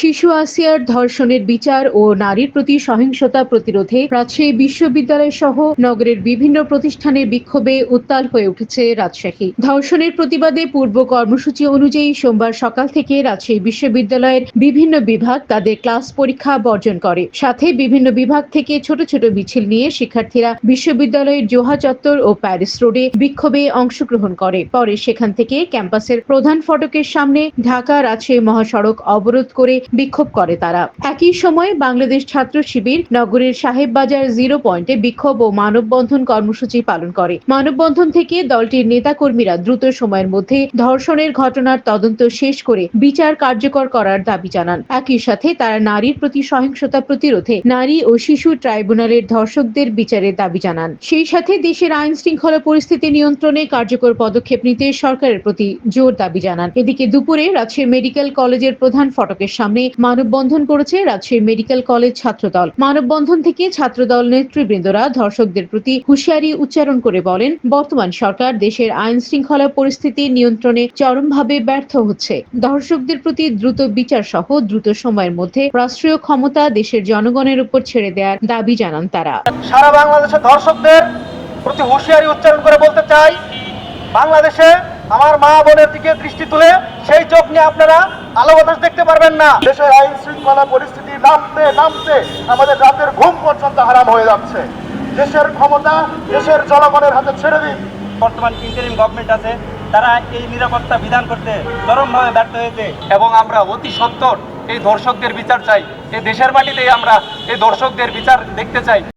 শিশু আসিয়ার ধর্ষণের বিচার ও নারীর প্রতি সহিংসতা প্রতিরোধে রাজশাহী বিশ্ববিদ্যালয় সহ নগরের বিভিন্ন প্রতিষ্ঠানের বিক্ষোভে উত্তাল হয়ে উঠেছে রাজশাহী। ধর্ষণের প্রতিবাদে পূর্ব কর্মসূচি অনুযায়ী সোমবার সকাল থেকে রাজশাহী বিশ্ববিদ্যালয়ের বিভিন্ন বিভাগ তাদের ক্লাস পরীক্ষা বর্জন করে। সাথে বিভিন্ন বিভাগ থেকে ছোট ছোট মিছিল নিয়ে শিক্ষার্থীরা বিশ্ববিদ্যালয়ের জোহা চত্বর ও প্যারিস রোডে বিক্ষোভে অংশগ্রহণ করে। পরে সেখান থেকে ক্যাম্পাসের প্রধান ফটকের সামনে ঢাকা রাজশাহী মহাসড়ক অবরোধ করে বিক্ষোভ করে তারা। একই সময় বাংলাদেশ ছাত্র শিবির নগরের সাহেববাজার 0 পয়েন্টে বিক্ষোভ ও মানববন্ধন কর্মসূচি পালন করে। মানববন্ধন থেকে দলটির নেতাকর্মীরা দ্রুত সময়ের মধ্যে ধর্ষণের ঘটনার তদন্ত শেষ করে বিচার কার্যকর করার দাবি জানান। একই সাথে তারা নারীর প্রতি সহিংসতা প্রতিরোধে নারী ও শিশু ট্রাইব্যুনালের ধর্ষকদের বিচারের দাবি জানান। সেই সাথে দেশের আইন শৃঙ্খলা পরিস্থিতি নিয়ন্ত্রণে কার্যকর পদক্ষেপ নিতে সরকারের প্রতি জোর দাবি জানান। এদিকে দুপুরে রাজশাহী মেডিকেল কলেজের প্রধান ফটকের সামনে মানববন্ধন করেছে রাজশাহী মেডিকেল কলেজ ছাত্রদল। মানববন্ধন থেকে ছাত্রদল নেতৃবৃন্দরা ধর্ষকদের প্রতি হুঁশিয়ারি উচ্চারণ করে বলেন, বর্তমান সরকার দেশের আইন শৃঙ্খলা পরিস্থিতি নিয়ন্ত্রণে চরমভাবে ব্যর্থ হচ্ছে। ধর্ষকদের প্রতি দ্রুত বিচার সহ দ্রুত সময়ের মধ্যে রাষ্ট্রীয় ক্ষমতা দেশের জনগণের উপর ছেড়ে দেওয়ার দাবি জানান তারা। সারা বাংলাদেশের ধর্ষকদের প্রতি হুঁশিয়ারি উচ্চারণ করে বলতে চাই, বাংলাদেশে আমার মা বোনের দিকে দৃষ্টি তুলে সেই চোখ নিয়ে আপনারা আলো বাতাস দেখতে পারবেন না। দেশের আইন শৃঙ্খলা পরিস্থিতি নামতে নামতে আমাদের রাতের ঘুম পর্যন্ত হারাম হয়ে যাচ্ছে। দেশের ক্ষমতা দেশের জনগণের হাতে ছেড়ে দিন। বর্তমান ইন্টারিম গভর্নমেন্ট আছে, তারা এই নিরাপত্তা বিধান করতে চরমভাবে ব্যর্থ হয়েছে এবং আমরা অতি সত্বর এই ধর্ষকদের বিচার চাই। এই দেশের মাটিতেই আমরা এই ধর্ষকদের বিচার দেখতে চাই।